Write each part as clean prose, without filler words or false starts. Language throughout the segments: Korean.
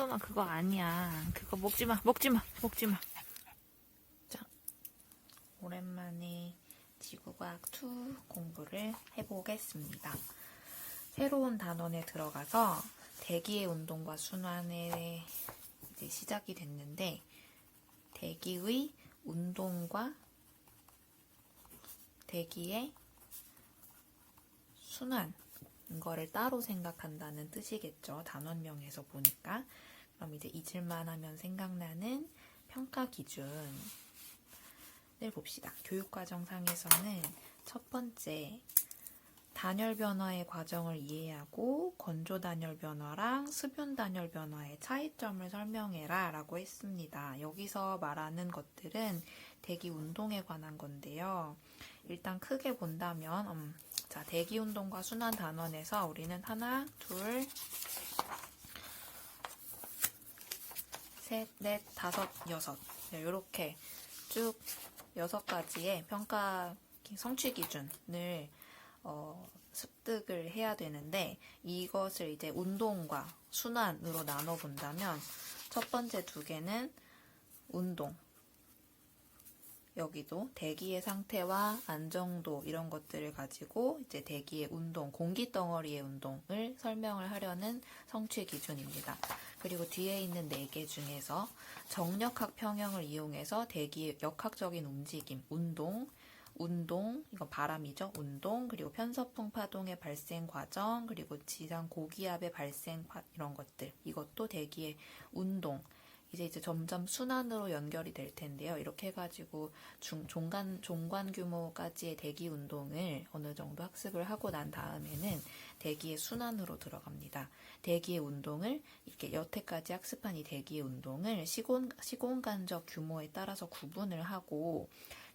수연아, 그거 아니야. 그거 먹지 마, 먹지 마, 먹지 마. 자, 오랜만에 지구과학 2 공부를 해보겠습니다. 새로운 단원에 들어가서 대기의 운동과 순환에 이제 시작이 됐는데, 대기의 운동과 대기의 순환, 이거를 따로 생각한다는 뜻이겠죠. 단원명에서 보니까. 그럼 이제 잊을만 하면 생각나는 평가 기준을 봅시다. 교육과정상에서는 첫 번째, 단열 변화의 과정을 이해하고 건조 단열 변화랑 수분 단열 변화의 차이점을 설명해라 라고 했습니다. 여기서 말하는 것들은 대기 운동에 관한 건데요. 일단 크게 본다면 자, 대기 운동과 순환 단원에서 우리는 하나, 둘, 셋, 넷, 다섯, 여섯 이렇게 쭉 6가지의 평가 성취 기준을 습득을 해야 되는데, 이것을 이제 운동과 순환으로 나눠 본다면 첫 번째 2개는 운동, 여기도 대기의 상태와 안정도 이런 것들을 가지고 이제 대기의 운동, 공기 덩어리의 운동을 설명을 하려는 성취 기준입니다. 그리고 뒤에 있는 4개 중에서 정력학 평형을 이용해서 대기의 역학적인 움직임, 운동, 이건 바람이죠. 운동, 그리고 편서풍 파동의 발생 과정, 그리고 지상 고기압의 발생 이런 것들, 이것도 대기의 운동. 이제 점점 순환으로 연결이 될 텐데요. 이렇게 해가지고 종관 규모까지의 대기 운동을 어느 정도 학습을 하고 난 다음에는 대기의 순환으로 들어갑니다. 대기의 운동을 이렇게 여태까지 학습한 이 대기의 운동을 시공간적 규모에 따라서 구분을 하고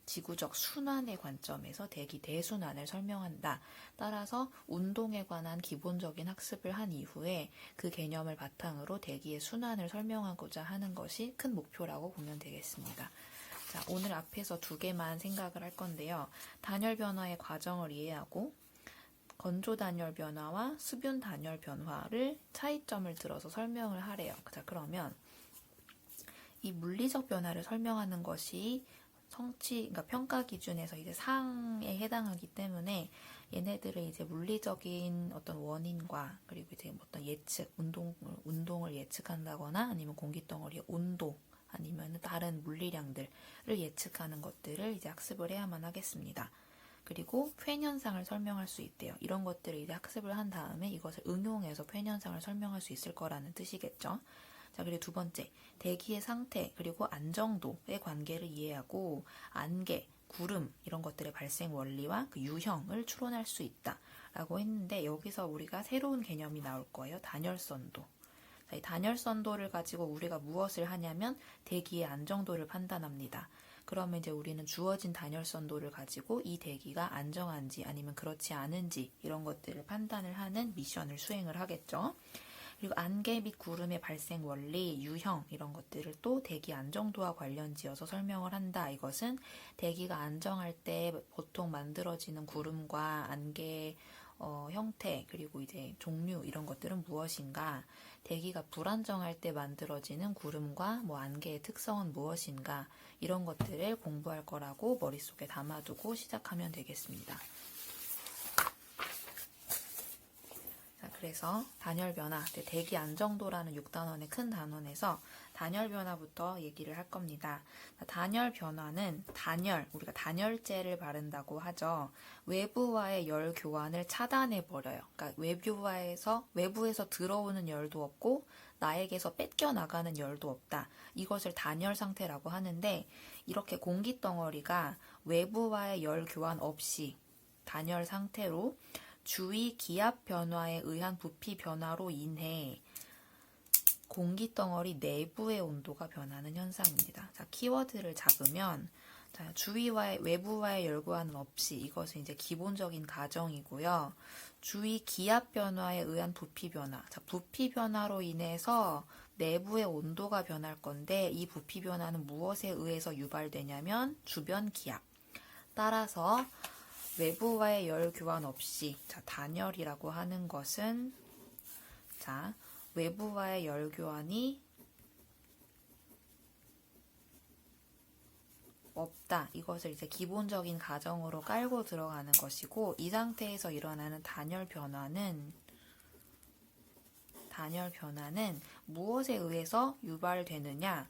지구적 순환의 관점에서 대기 대순환을 설명한다. 따라서 운동에 관한 기본적인 학습을 한 이후에 그 개념을 바탕으로 대기의 순환을 설명하고자 하는 것이 큰 목표라고 보면 되겠습니다. 자, 오늘 앞에서 2개만 생각을 할 건데요. 단열 변화의 과정을 이해하고 건조 단열 변화와 수분 단열 변화를 차이점을 들어서 설명을 하래요. 자, 그러면 이 물리적 변화를 설명하는 것이 그러니까 평가 기준에서 이제 상에 해당하기 때문에 얘네들을 이제 물리적인 어떤 원인과 그리고 이제 어떤 예측, 운동을 예측한다거나 아니면 공기덩어리의 온도 아니면 다른 물리량들을 예측하는 것들을 이제 학습을 해야만 하겠습니다. 그리고 폐현상을 설명할 수 있대요. 이런 것들을 이제 학습을 한 다음에 이것을 응용해서 폐현상을 설명할 수 있을 거라는 뜻이겠죠. 자, 그리고 2번째, 대기의 상태 그리고 안정도의 관계를 이해하고 안개, 구름 이런 것들의 발생 원리와 그 유형을 추론할 수 있다라고 했는데, 여기서 우리가 새로운 개념이 나올 거예요. 단열선도. 자, 이 단열선도를 가지고 우리가 무엇을 하냐면 대기의 안정도를 판단합니다. 그러면 이제 우리는 주어진 단열선도를 가지고 이 대기가 안정한지 아니면 그렇지 않은지 이런 것들을 판단을 하는 미션을 수행을 하겠죠. 그리고 안개 및 구름의 발생 원리, 유형 이런 것들을 또 대기 안정도와 관련지어서 설명을 한다. 이것은 대기가 안정할 때 보통 만들어지는 구름과 안개 형태 그리고 이제 종류 이런 것들은 무엇인가, 대기가 불안정할 때 만들어지는 구름과 안개의 특성은 무엇인가, 이런 것들을 공부할 거라고 머릿속에 담아두고 시작하면 되겠습니다. 그래서 단열 변화, 대기 안정도라는 6단원의 큰 단원에서 단열 변화부터 얘기를 할 겁니다. 단열 변화는 우리가 단열재를 바른다고 하죠. 외부와의 열 교환을 차단해 버려요. 그러니까 외부에서 들어오는 열도 없고 나에게서 뺏겨 나가는 열도 없다. 이것을 단열 상태라고 하는데, 이렇게 공기 덩어리가 외부와의 열 교환 없이 단열 상태로 주위 기압 변화에 의한 부피 변화로 인해 공기덩어리 내부의 온도가 변하는 현상입니다. 자, 키워드를 잡으면, 자, 외부와의 열교환은 없이, 이것은 이제 기본적인 가정이고요. 주위 기압 변화에 의한 부피 변화. 자, 부피 변화로 인해서 내부의 온도가 변할 건데, 이 부피 변화는 무엇에 의해서 유발되냐면 주변 기압. 따라서 외부와의 열 교환 없이, 자, 단열이라고 하는 것은, 자, 외부와의 열 교환이 없다. 이것을 이제 기본적인 가정으로 깔고 들어가는 것이고, 이 상태에서 일어나는 단열 변화는 무엇에 의해서 유발되느냐?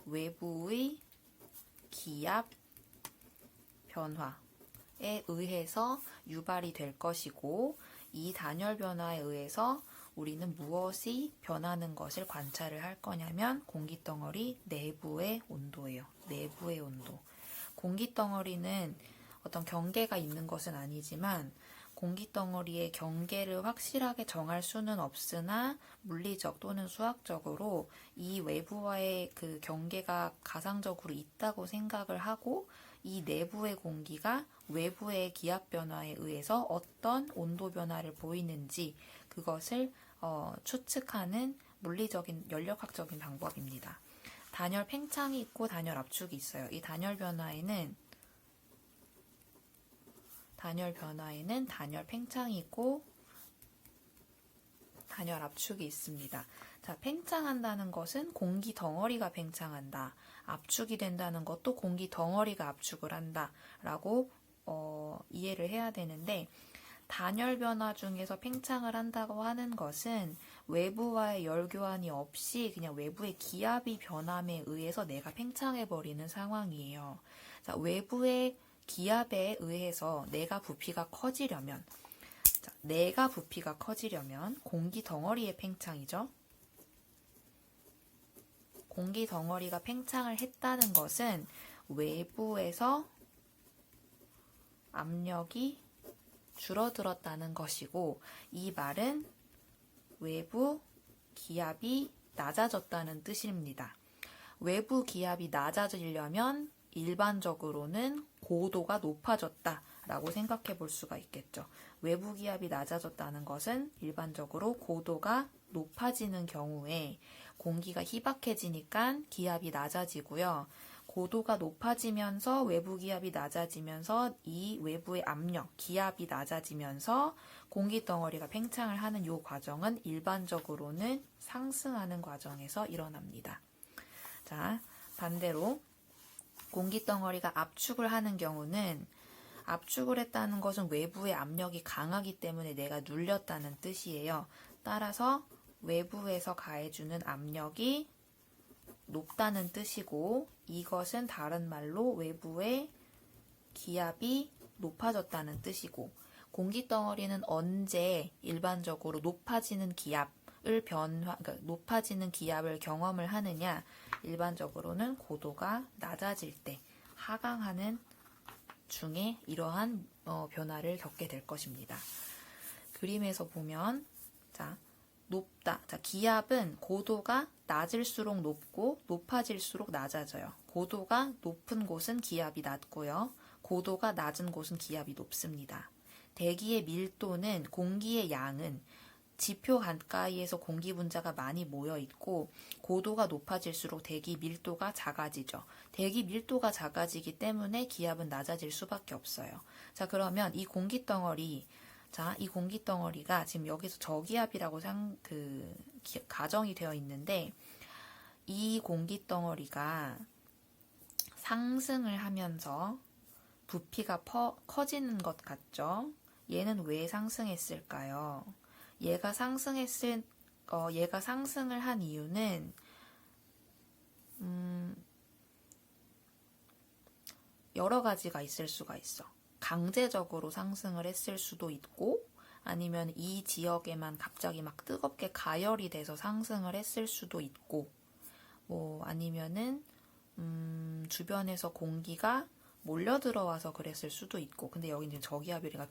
외부의 기압 변화에 의해서 유발이 될 것이고, 이 단열 변화에 의해서 우리는 무엇이 변하는 것을 관찰을 할 거냐면 공기덩어리 내부의 온도예요. 내부의 온도. 공기덩어리는 어떤 경계가 있는 것은 아니지만 공기덩어리의 경계를 확실하게 정할 수는 없으나 물리적 또는 수학적으로 이 외부와의 그 경계가 가상적으로 있다고 생각을 하고, 이 내부의 공기가 외부의 기압 변화에 의해서 어떤 온도 변화를 보이는지 그것을 추측하는 물리적인 연력학적인 방법입니다. 단열 팽창이 있고 단열 압축이 있어요. 이 단열 변화에는 단열 팽창이 있고 단열 압축이 있습니다. 자, 팽창한다는 것은 공기 덩어리가 팽창한다. 압축이 된다는 것도 공기 덩어리가 압축을 한다. 라고 이해를 해야 되는데, 단열 변화 중에서 팽창을 한다고 하는 것은 외부와의 열 교환이 없이 그냥 외부의 기압이 변함에 의해서 내가 팽창해버리는 상황이에요. 자, 외부의 기압에 의해서 내가 부피가 커지려면 공기 덩어리의 팽창이죠. 공기 덩어리가 팽창을 했다는 것은 외부에서 압력이 줄어들었다는 것이고, 이 말은 외부 기압이 낮아졌다는 뜻입니다. 외부 기압이 낮아지려면 일반적으로는 고도가 높아졌다라고 생각해 볼 수가 있겠죠. 외부 기압이 낮아졌다는 것은 일반적으로 고도가 높아지는 경우에 공기가 희박해지니까 기압이 낮아지고요. 고도가 높아지면서 외부 기압이 낮아지면서 이 외부의 압력, 기압이 낮아지면서 공기 덩어리가 팽창을 하는 이 과정은 일반적으로는 상승하는 과정에서 일어납니다. 자, 반대로 공기 덩어리가 압축을 하는 경우는, 압축을 했다는 것은 외부의 압력이 강하기 때문에 내가 눌렸다는 뜻이에요. 따라서 외부에서 가해주는 압력이 높다는 뜻이고, 이것은 다른 말로 외부의 기압이 높아졌다는 뜻이고, 공기덩어리는 언제 일반적으로 높아지는 기압을 높아지는 기압을 경험을 하느냐? 일반적으로는 고도가 낮아질 때 하강하는 중에 이러한 변화를 겪게 될 것입니다. 그림에서 보면, 자, 높다. 자, 기압은 고도가 낮을수록 높고 높아질수록 낮아져요. 고도가 높은 곳은 기압이 낮고요. 고도가 낮은 곳은 기압이 높습니다. 대기의 밀도는, 공기의 양은 지표 가까이에서 공기 분자가 많이 모여 있고, 고도가 높아질수록 대기 밀도가 작아지죠. 대기 밀도가 작아지기 때문에 기압은 낮아질 수밖에 없어요. 자, 그러면 이 공기덩어리가 지금 여기서 저기압이라고 가정이 되어 있는데, 이 공기덩어리가 상승을 하면서 부피가 커지는 것 같죠? 얘는 왜 상승했을까요? 얘가 상승을 한 이유는 여러 가지가 있을 수가 있어. 강제적으로 상승을 했을 수도 있고, 아니면 이 지역에만 갑자기 막 뜨겁게 가열이 돼서 상승을 했을 수도 있고, 아니면은 주변에서 공기가 몰려 들어와서 그랬을 수도 있고, 근데 여기는 저기압이니까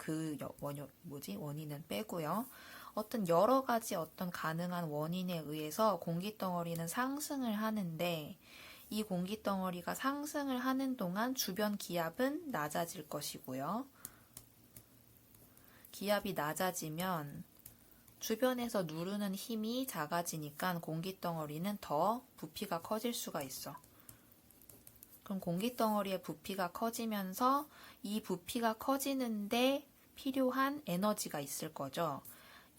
원인은 빼고요. 어떤 여러 가지 어떤 가능한 원인에 의해서 공기덩어리는 상승을 하는데, 이 공기덩어리가 상승을 하는 동안 주변 기압은 낮아질 것이고요. 기압이 낮아지면 주변에서 누르는 힘이 작아지니까 공기덩어리는 더 부피가 커질 수가 있어. 그럼 공기덩어리의 부피가 커지면서 이 부피가 커지는데 필요한 에너지가 있을 거죠.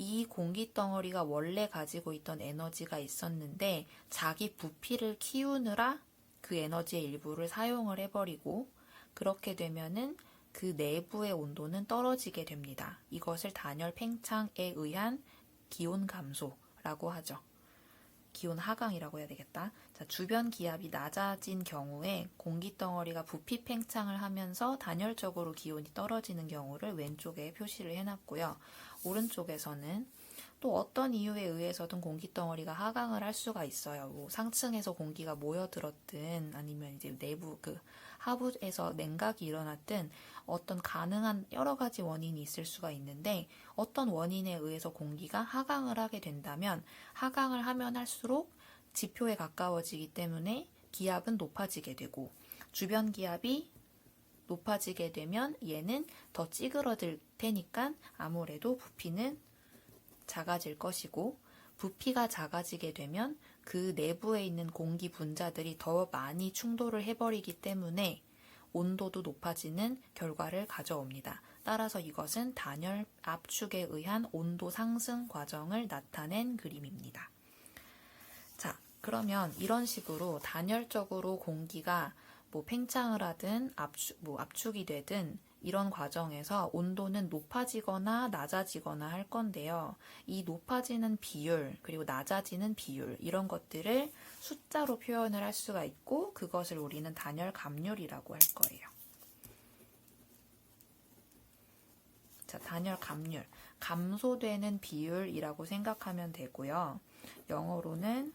이 공기 덩어리가 원래 가지고 있던 에너지가 있었는데 자기 부피를 키우느라 그 에너지의 일부를 사용을 해버리고 그렇게 되면은 그 내부의 온도는 떨어지게 됩니다. 이것을 단열 팽창에 의한 기온 감소라고 하죠. 기온 하강이라고 해야 되겠다. 자, 주변 기압이 낮아진 경우에 공기 덩어리가 부피 팽창을 하면서 단열적으로 기온이 떨어지는 경우를 왼쪽에 표시를 해놨고요. 오른쪽에서는 또 어떤 이유에 의해서든 공기 덩어리가 하강을 할 수가 있어요. 뭐 상층에서 공기가 모여들었든 아니면 이제 내부 하부에서 냉각이 일어났든 어떤 가능한 여러 가지 원인이 있을 수가 있는데 어떤 원인에 의해서 공기가 하강을 하게 된다면 하강을 하면 할수록 지표에 가까워지기 때문에 기압은 높아지게 되고 주변 기압이 높아지게 되면 얘는 더 찌그러들 테니까 아무래도 부피는 작아질 것이고 부피가 작아지게 되면 그 내부에 있는 공기 분자들이 더 많이 충돌을 해버리기 때문에 온도도 높아지는 결과를 가져옵니다. 따라서 이것은 단열 압축에 의한 온도 상승 과정을 나타낸 그림입니다. 자, 그러면 이런 식으로 단열적으로 공기가 뭐 팽창을 하든 압축이 되든 이런 과정에서 온도는 높아지거나 낮아지거나 할 건데요. 이 높아지는 비율 그리고 낮아지는 비율 이런 것들을 숫자로 표현을 할 수가 있고 그것을 우리는 단열 감률이라고 할 거예요. 자, 단열 감률, 감소되는 비율이라고 생각하면 되고요. 영어로는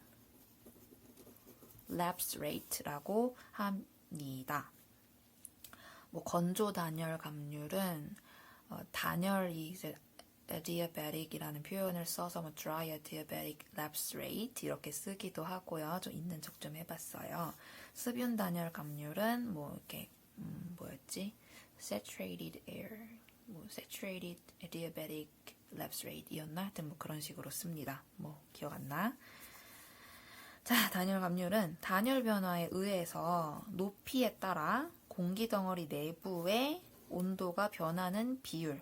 lapse rate라고 합니다. 뭐 건조 단열 감률은 단열이 이제 adiabatic이라는 표현을 써서 뭐 dry adiabatic lapse rate 이렇게 쓰기도 하고요. 좀 있는 척 좀 해봤어요. 습윤 단열 감률은 뭐 이렇게 뭐였지? saturated air, 뭐 saturated adiabatic lapse rate이었나? 하여튼 뭐 그런 식으로 씁니다. 뭐 기억 안 나? 자, 단열 감률은 단열 변화에 의해서 높이에 따라 공기 덩어리 내부의 온도가 변하는 비율.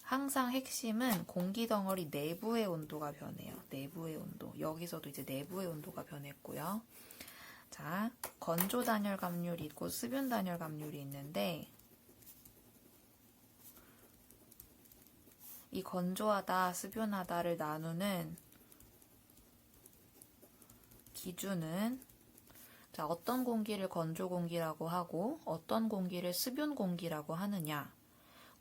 항상 핵심은 공기 덩어리 내부의 온도가 변해요. 내부의 온도. 여기서도 이제 내부의 온도가 변했고요. 자, 건조 단열 감률이 있고 습윤 단열 감률이 있는데 이 건조하다, 습윤하다를 나누는 기준은 자, 어떤 공기를 건조 공기라고 하고 어떤 공기를 습윤 공기라고 하느냐.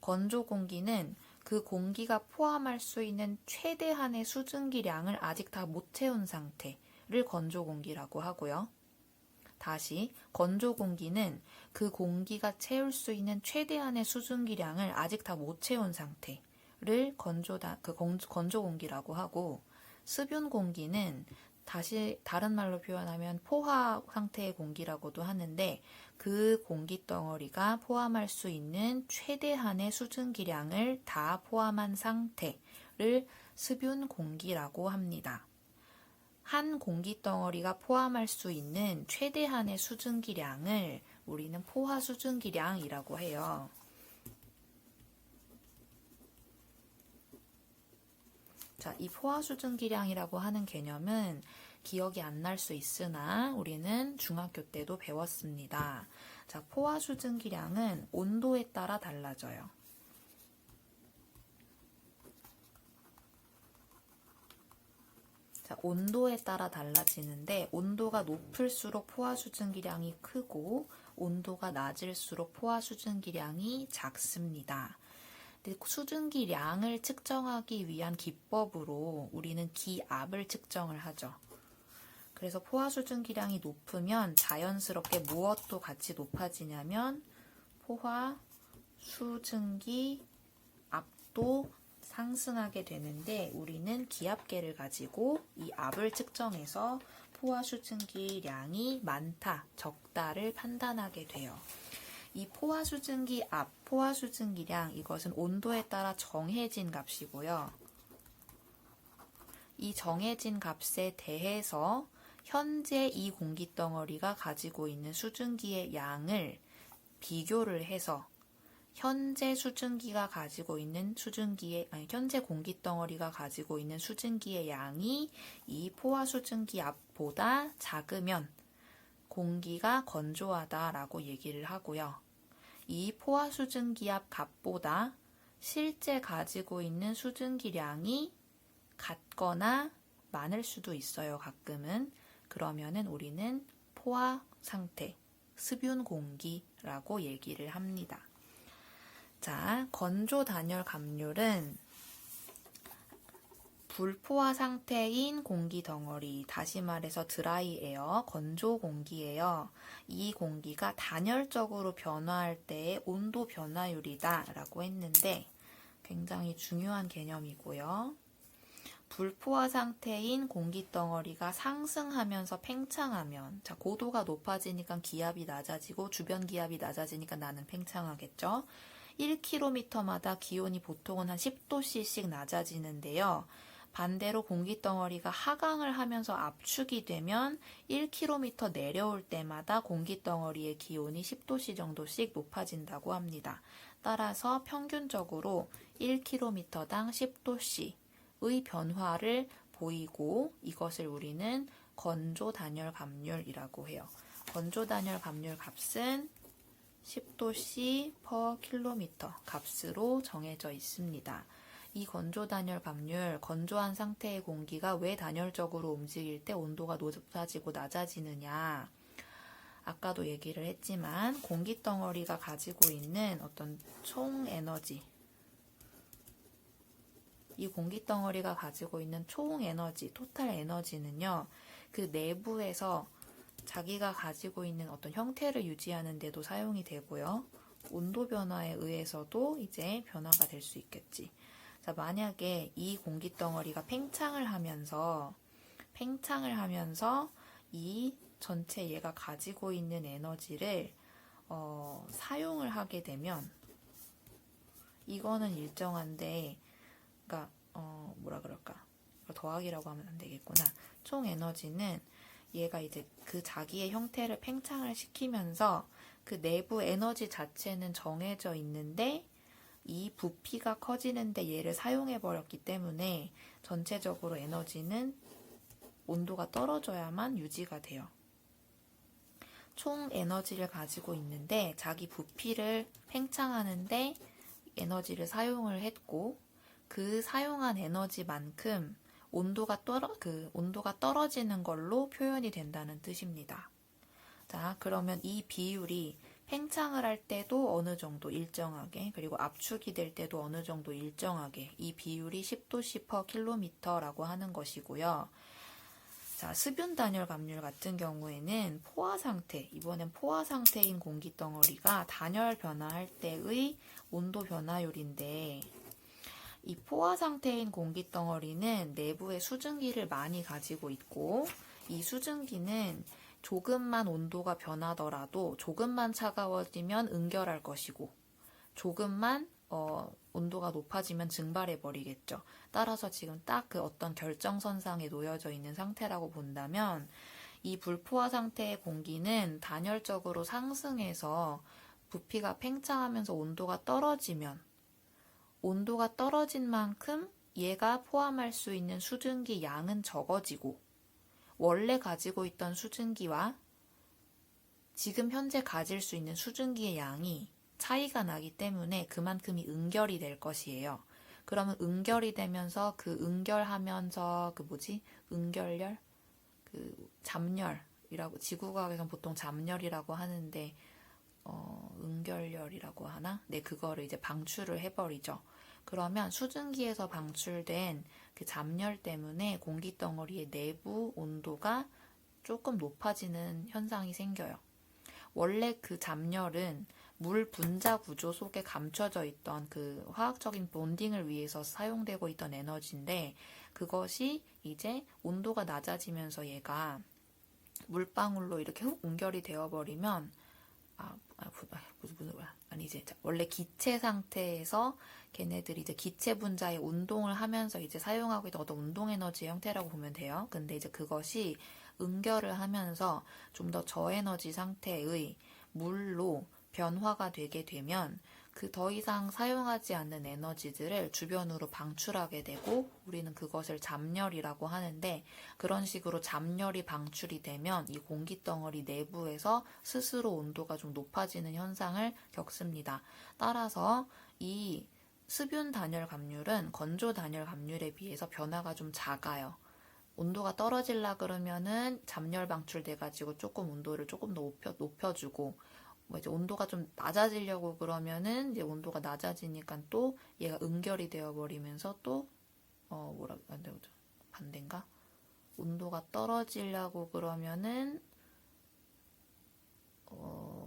건조 공기는 그 공기가 포함할 수 있는 최대한의 수증기량을 아직 다 못 채운 상태를 건조 공기라고 하고요. 다시 건조 공기는 그 공기가 채울 수 있는 최대한의 수증기량을 아직 다 못 채운 상태를 건조 공기라고 하고 습윤 공기는 다시 다른 말로 표현하면 포화 상태의 공기라고도 하는데 그 공기 덩어리가 포함할 수 있는 최대한의 수증기량을 다 포함한 상태를 습윤 공기라고 합니다. 한 공기 덩어리가 포함할 수 있는 최대한의 수증기량을 우리는 포화 수증기량이라고 해요. 자, 이 포화 수증기량이라고 하는 개념은 기억이 안 날 수 있으나 우리는 중학교 때도 배웠습니다. 자, 포화 수증기량은 온도에 따라 달라져요. 자, 온도에 따라 달라지는데 온도가 높을수록 포화 수증기량이 크고 온도가 낮을수록 포화 수증기량이 작습니다. 수증기량을 측정하기 위한 기법으로 우리는 기압을 측정을 하죠. 그래서 포화 수증기량이 높으면 자연스럽게 무엇도 같이 높아지냐면 포화 수증기 압도 상승하게 되는데 우리는 기압계를 가지고 이 압을 측정해서 포화 수증기량이 많다, 적다를 판단하게 돼요. 이 포화 수증기 압, 포화 수증기량 이것은 온도에 따라 정해진 값이고요. 이 정해진 값에 대해서 현재 이 공기 덩어리가 가지고 있는 수증기의 양을 비교를 해서 현재 수증기가 가지고 있는 현재 공기 덩어리가 가지고 있는 수증기의 양이 이 포화 수증기 압보다 작으면 공기가 건조하다라고 얘기를 하고요. 이 포화 수증기 압 값보다 실제 가지고 있는 수증기량이 같거나 많을 수도 있어요, 가끔은. 그러면은 우리는 포화 상태, 습윤 공기라고 얘기를 합니다. 자, 건조 단열 갑률은 불포화 상태인 공기 덩어리, 다시 말해서 드라이 에어, 건조 공기예요. 이 공기가 단열적으로 변화할 때의 온도 변화율이다 라고 했는데 굉장히 중요한 개념이고요. 불포화 상태인 공기 덩어리가 상승하면서 팽창하면, 자, 고도가 높아지니까 기압이 낮아지고 주변 기압이 낮아지니까 나는 팽창하겠죠. 1km마다 기온이 보통은 한 10도씨씩 낮아지는데요. 반대로 공기덩어리가 하강을 하면서 압축이 되면 1km 내려올 때마다 공기덩어리의 기온이 10도씨 정도씩 높아진다고 합니다. 따라서 평균적으로 1km당 10도씨의 변화를 보이고 이것을 우리는 건조 단열 갑률이라고 해요. 건조 단열 갑률 값은 10도씨 per km 값으로 정해져 있습니다. 이 건조 단열 갑률, 건조한 상태의 공기가 왜 단열적으로 움직일 때 온도가 높아지고 낮아지느냐. 아까도 얘기를 했지만 공기 덩어리가 가지고 있는 어떤 총 에너지, 이 공기 덩어리가 가지고 있는 총 에너지, 토탈 에너지는요, 그 내부에서 자기가 가지고 있는 어떤 형태를 유지하는 데도 사용이 되고요. 온도 변화에 의해서도 이제 변화가 될 수 있겠지. 자, 만약에 이 공기덩어리가 팽창을 하면서 이 전체 얘가 가지고 있는 에너지를 사용을 하게 되면 이거는 일정한데, 그러니까 뭐라 그럴까? 더하기라고 하면 안 되겠구나. 총 에너지는 얘가 이제 그 자기의 형태를 팽창을 시키면서 그 내부 에너지 자체는 정해져 있는데 이 부피가 커지는데 얘를 사용해 버렸기 때문에 전체적으로 에너지는 온도가 떨어져야만 유지가 돼요. 총 에너지를 가지고 있는데 자기 부피를 팽창하는데 에너지를 사용을 했고 그 사용한 에너지만큼 온도가 떨어지는 걸로 표현이 된다는 뜻입니다. 자, 그러면 이 비율이 팽창을 할 때도 어느 정도 일정하게, 그리고 압축이 될 때도 어느 정도 일정하게 이 비율이 10도씨 per km라고 하는 것이고요. 자, 습윤 단열 갑률 같은 경우에는 포화 상태, 이번엔 포화 상태인 공기 덩어리가 단열 변화할 때의 온도 변화율인데 이 포화 상태인 공기 덩어리는 내부에 수증기를 많이 가지고 있고 이 수증기는 조금만 온도가 변하더라도 조금만 차가워지면 응결할 것이고 조금만 온도가 높아지면 증발해 버리겠죠. 따라서 지금 딱 그 어떤 결정선상에 놓여져 있는 상태라고 본다면 이 불포화 상태의 공기는 단열적으로 상승해서 부피가 팽창하면서 온도가 떨어지면 온도가 떨어진 만큼 얘가 포함할 수 있는 수증기 양은 적어지고 원래 가지고 있던 수증기와 지금 현재 가질 수 있는 수증기의 양이 차이가 나기 때문에 그만큼이 응결이 될 것이에요. 그러면 응결이 되면서 응결열? 잠열이라고, 지구과학에서는 보통 잠열이라고 하는데, 응결열이라고 하나? 네, 그거를 이제 방출을 해버리죠. 그러면 수증기에서 방출된 그 잠열 때문에 공기덩어리의 내부 온도가 조금 높아지는 현상이 생겨요. 원래 그 잠열은 물 분자 구조 속에 감춰져 있던 그 화학적인 본딩을 위해서 사용되고 있던 에너지인데 그것이 이제 온도가 낮아지면서 얘가 물방울로 이렇게 훅 응결이 되어버리면 원래 기체 상태에서 걔네들이 이제 기체 분자의 운동을 하면서 이제 사용하고 있던 어떤 운동 에너지의 형태라고 보면 돼요. 근데 이제 그것이 응결을 하면서 좀 더 저에너지 상태의 물로 변화가 되게 되면 그 더 이상 사용하지 않는 에너지들을 주변으로 방출하게 되고 우리는 그것을 잡열이라고 하는데, 그런 식으로 잡열이 방출이 되면 이 공기덩어리 내부에서 스스로 온도가 좀 높아지는 현상을 겪습니다. 따라서 이 습윤 단열 감률은 건조 단열 감률에 비해서 변화가 좀 작아요. 온도가 떨어질라 그러면은 잡열 방출돼가지고 조금 온도를 조금 더 높여주고, 뭐 이제 온도가 좀 낮아지려고 그러면은 이제 온도가 낮아지니까 또 얘가 응결이 되어버리면서 또 뭐라 안 되죠? 반대인가? 온도가 떨어지려고 그러면은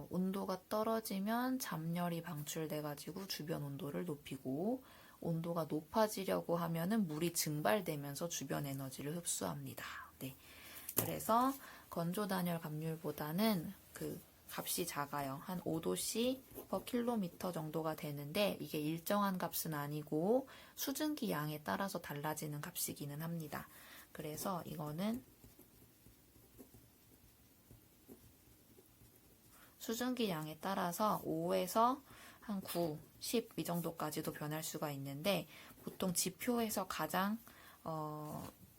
온도가 떨어지면 잡열이 방출돼가지고 주변 온도를 높이고, 온도가 높아지려고 하면은 물이 증발되면서 주변 에너지를 흡수합니다. 네. 그래서 건조 단열 감률보다는 그 값이 작아요. 한 5도씨 per 킬로미터 정도가 되는데, 이게 일정한 값은 아니고 수증기 양에 따라서 달라지는 값이기는 합니다. 그래서 이거는 수증기 양에 따라서 5에서 한 9, 10 이 정도까지도 변할 수가 있는데, 보통 지표에서 가장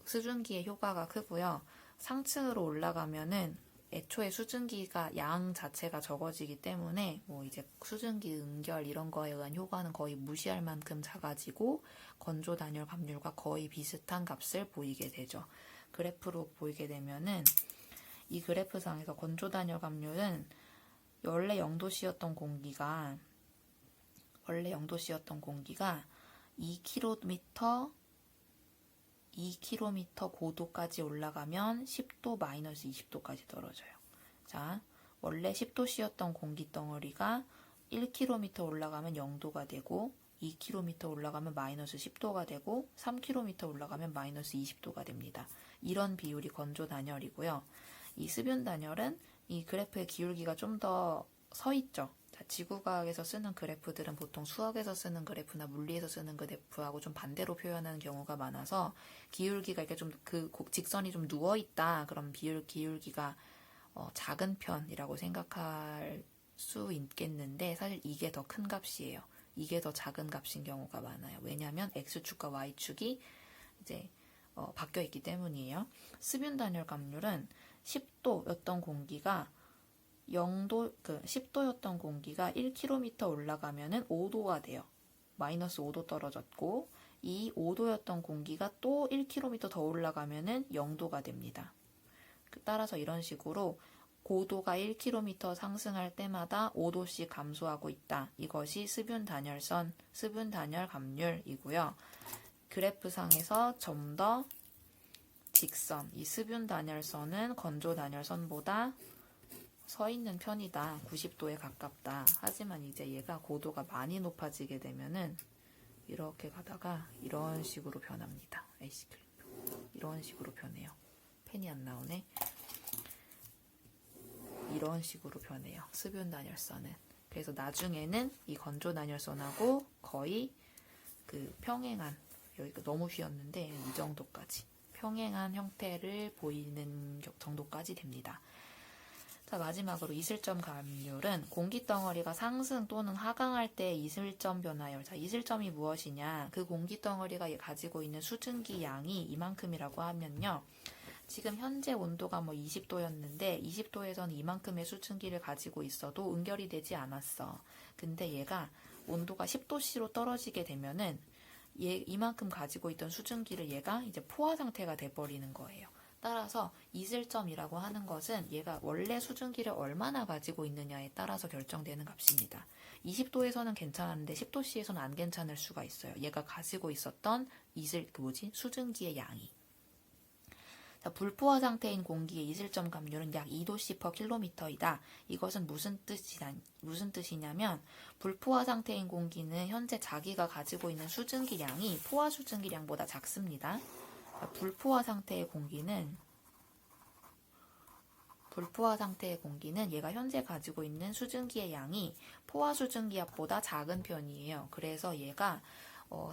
수증기의 효과가 크고요. 상층으로 올라가면은 애초에 수증기가 양 자체가 적어지기 때문에 뭐 이제 수증기 응결 이런 거에 의한 효과는 거의 무시할 만큼 작아지고, 건조 단열 감률과 거의 비슷한 값을 보이게 되죠. 그래프로 보이게 되면은 이 그래프상에서 건조 단열 감률은 원래 0도씨였던 공기가 2km 고도까지 올라가면 10도 마이너스 20도까지 떨어져요. 자, 원래 10도씨였던 공기 덩어리가 1km 올라가면 0도가 되고, 2km 올라가면 마이너스 10도가 되고, 3km 올라가면 마이너스 20도가 됩니다. 이런 비율이 건조 단열이고요. 이 습윤 단열은 이 그래프의 기울기가 좀 더 서 있죠. 지구과학에서 쓰는 그래프들은 보통 수학에서 쓰는 그래프나 물리에서 쓰는 그래프하고 좀 반대로 표현하는 경우가 많아서, 기울기가 이렇게 좀 그 직선이 좀 누워 있다. 그럼 기울기가 작은 편이라고 생각할 수 있겠는데, 사실 이게 더 큰 값이에요. 이게 더 작은 값인 경우가 많아요. 왜냐하면 x축과 y축이 이제 바뀌어 있기 때문이에요. 습윤 단열 감률은 10도였던 공기가 10도였던 공기가 1km 올라가면은 5도가 돼요. 마이너스 5도 떨어졌고, 이 5도였던 공기가 또 1km 더 올라가면은 0도가 됩니다. 따라서 이런 식으로 고도가 1km 상승할 때마다 5도씩 감소하고 있다. 이것이 습윤 단열선, 습윤 단열 감률이고요. 그래프상에서 좀 더 직선, 이 습윤 단열선은 건조 단열선보다 서 있는 편이다. 90도에 가깝다. 하지만 이제 얘가 고도가 많이 높아지게 되면은 이렇게 가다가 이런 식으로 변합니다. 에이씨, 이런 식으로 변해요. 펜이 안 나오네. 이런 식으로 변해요. 습윤 단열선은. 그래서 나중에는 이 건조 단열선하고 거의 그 평행한, 여기가 너무 휘었는데 이 정도까지 평행한 형태를 보이는 정도까지 됩니다. 자, 마지막으로 이슬점 감률은 공기덩어리가 상승 또는 하강할 때 이슬점 변화율. 자, 이슬점이 무엇이냐? 그 공기덩어리가 가지고 있는 수증기 양이 이만큼이라고 하면요. 지금 현재 온도가 뭐 20도였는데 20도에서는 이만큼의 수증기를 가지고 있어도 응결이 되지 않았어. 근데 얘가 온도가 10도씨로 떨어지게 되면은 이만큼 가지고 있던 수증기를 얘가 이제 포화 상태가 돼버리는 거예요. 따라서 이슬점이라고 하는 것은 얘가 원래 수증기를 얼마나 가지고 있느냐에 따라서 결정되는 값입니다. 20도에서는 괜찮았는데 10도씨에서는 안 괜찮을 수가 있어요. 얘가 가지고 있었던 수증기의 양이. 자, 불포화 상태인 공기의 이슬점 감률은 약 2도씨 per 킬로미터이다. 이것은 무슨 뜻이냐면, 불포화 상태인 공기는 현재 자기가 가지고 있는 수증기량이 포화 수증기량보다 작습니다. 자, 불포화 상태의 공기는 얘가 현재 가지고 있는 수증기의 양이 포화 수증기압보다 작은 편이에요. 그래서 얘가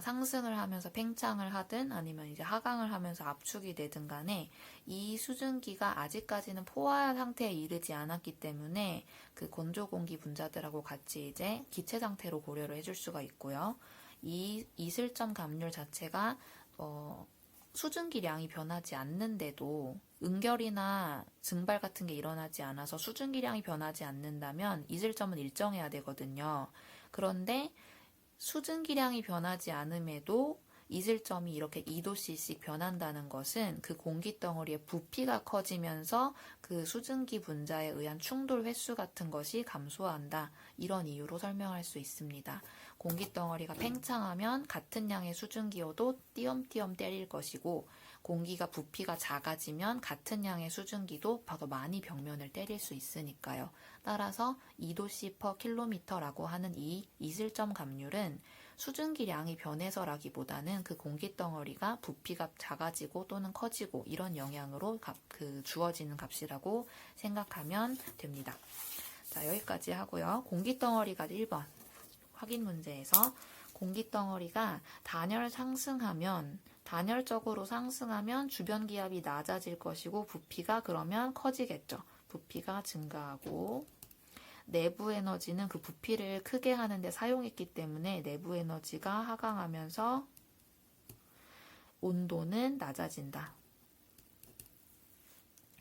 상승을 하면서 팽창을 하든 아니면 이제 하강을 하면서 압축이 되든 간에 이 수증기가 아직까지는 포화 상태에 이르지 않았기 때문에 그 건조 공기 분자들하고 같이 이제 기체 상태로 고려를 해줄 수가 있고요. 이 이슬점 감률 자체가 수증기량이 변하지 않는데도 응결이나 증발 같은 게 일어나지 않아서 수증기량이 변하지 않는다면 이슬점은 일정해야 되거든요. 그런데 수증기량이 변하지 않음에도 이슬점이 이렇게 2도씨씩 변한다는 것은 그 공기덩어리의 부피가 커지면서 그 수증기 분자에 의한 충돌 횟수 같은 것이 감소한다. 이런 이유로 설명할 수 있습니다. 공기덩어리가 팽창하면 같은 양의 수증기여도 띄엄띄엄 때릴 것이고 공기가 부피가 작아지면 같은 양의 수증기도 더 많이 벽면을 때릴 수 있으니까요. 따라서 2도씨/km라고 하는 이 이슬점 감률은 수증기량이 변해서라기보다는 그 공기덩어리가 부피가 작아지고 또는 커지고 이런 영향으로 주어지는 값이라고 생각하면 됩니다. 자, 여기까지 하고요. 공기덩어리가 1번 확인 문제에서 공기덩어리가 단열적으로 상승하면 주변 기압이 낮아질 것이고 부피가 그러면 커지겠죠. 부피가 증가하고 내부 에너지는 그 부피를 크게 하는데 사용했기 때문에 내부 에너지가 하강하면서 온도는 낮아진다.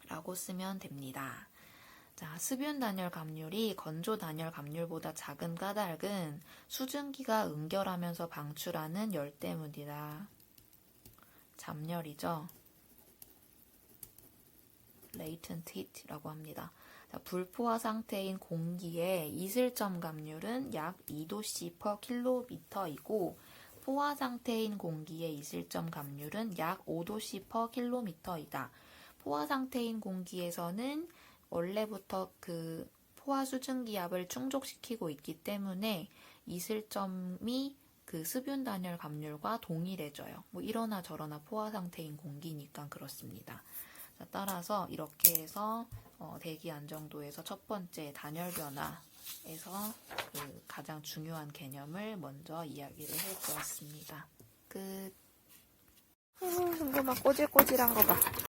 라고 쓰면 됩니다. 자, 습윤 단열 감률이 건조 단열 감률보다 작은 까닭은 수증기가 응결하면서 방출하는 열 때문이다. 잡열이죠. latent heat라고 합니다. 자, 불포화 상태인 공기의 이슬점 감률은 약 2도씨/km이고 포화 상태인 공기의 이슬점 감률은 약 5도씨/km이다. 포화 상태인 공기에서는 원래부터 그 포화 수증기압을 충족시키고 있기 때문에 이슬점이 그 습윤 단열 감률과 동일해져요. 뭐 이러나 저러나 포화 상태인 공기니까 그렇습니다. 자, 따라서 이렇게 해서 대기 안정도에서 첫 번째 단열 변화에서 그 가장 중요한 개념을 먼저 이야기를 해보았습니다. 이거 막 꼬질꼬질한 거 봐.